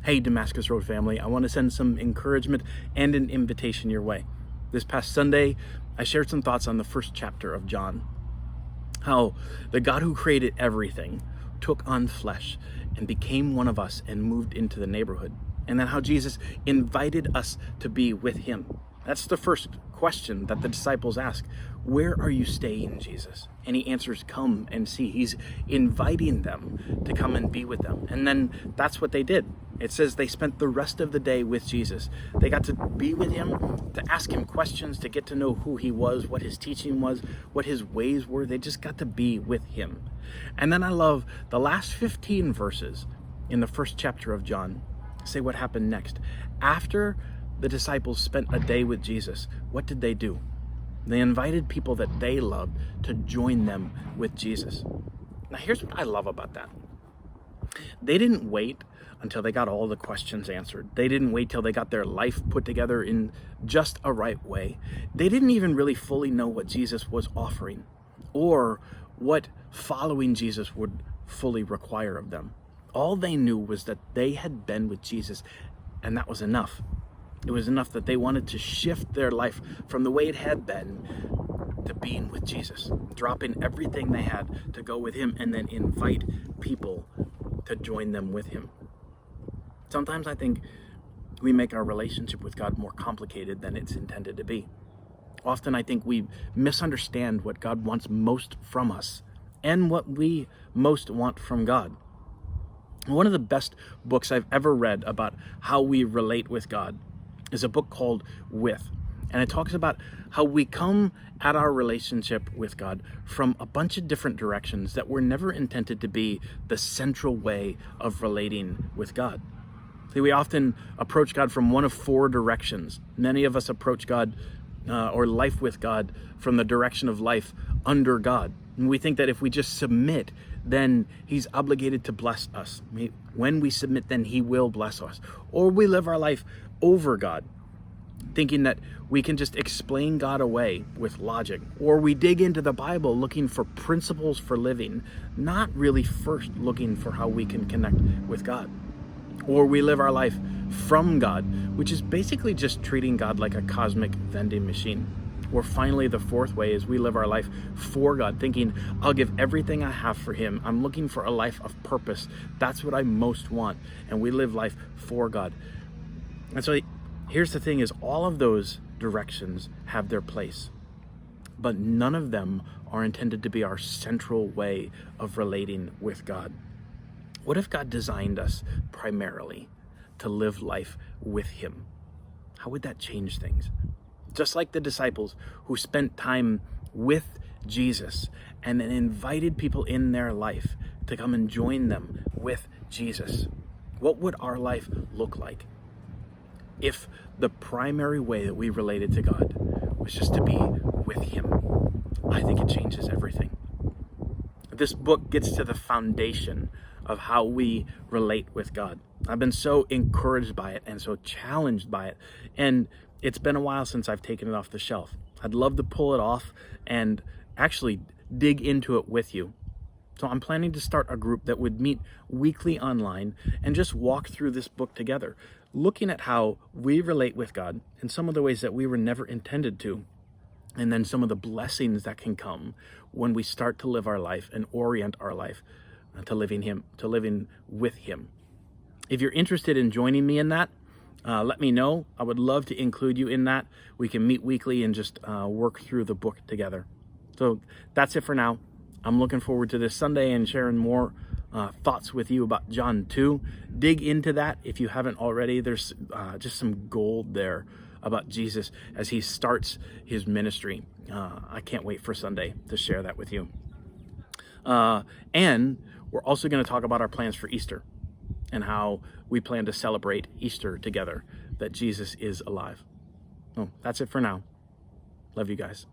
Hey, Damascus Road family, I want to send some encouragement and an invitation your way. This past Sunday, I shared some thoughts on the first chapter of John. How the God who created everything took on flesh and became one of us and moved into the neighborhood. And then how Jesus invited us to be with him. That's the first question that the disciples ask. Where are you staying, Jesus? And he answers, come and see. He's inviting them to come and be with them. And then that's what they did. It says they spent the rest of the day with Jesus. They got to be with him, to ask him questions, to get to know who he was, what his teaching was, what his ways were. They just got to be with him. And then I love the last 15 verses in the first chapter of John. Say what happened next. After the disciples spent a day with Jesus, what did they do? They invited people that they loved to join them with Jesus. Now here's what I love about that. They didn't wait until they got all the questions answered. They didn't wait till they got their life put together in just a right way. They didn't even really fully know what Jesus was offering or what following Jesus would fully require of them. All they knew was that they had been with Jesus, and that was enough. It was enough that they wanted to shift their life from the way it had been to being with Jesus, dropping everything they had to go with him and then invite people to join them with him. Sometimes I think we make our relationship with God more complicated than it's intended to be. Often I think we misunderstand what God wants most from us and what we most want from God. One of the best books I've ever read about how we relate with God is a book called With. And it talks about how we come at our relationship with God from a bunch of different directions that were never intended to be the central way of relating with God. See, we often approach God from one of four directions. Many of us approach God or life with God from the direction of life under God. And we think that if we just submit, then he's obligated to bless us. When we submit, then he will bless us. Or we live our life over God, thinking that we can just explain God away with logic. Or we dig into the Bible looking for principles for living, not really first looking for how we can connect with God. Or we live our life from God, which is basically just treating God like a cosmic vending machine. Or finally, the fourth way is we live our life for God, thinking, I'll give everything I have for him. I'm looking for a life of purpose. That's what I most want. And we live life for God. And so here's the thing is all of those directions have their place, but none of them are intended to be our central way of relating with God. What if God designed us primarily to live life with him? How would that change things? Just like the disciples who spent time with Jesus and then invited people in their life to come and join them with Jesus. What would our life look like if the primary way that we related to God was just to be with him? I think it changes everything. This book gets to the foundation of how we relate with God. I've been so encouraged by it and so challenged by it. And it's been a while since I've taken it off the shelf. I'd love to pull it off and actually dig into it with you. So I'm planning to start a group that would meet weekly online and just walk through this book together, looking at how we relate with God in some of the ways that we were never intended to, and then some of the blessings that can come when we start to live our life and orient our life to living with him. If you're interested in joining me in that, let me know. I would love to include you in that. We can meet weekly and just work through the book together. So that's it for now. I'm looking forward to this Sunday and sharing more thoughts with you about John 2. Dig into that if you haven't already. There's just some gold there about Jesus as he starts his ministry. I can't wait for Sunday to share that with you. And we're also going to talk about our plans for Easter and how we plan to celebrate Easter together, that Jesus is alive. Well, that's it for now. Love you guys.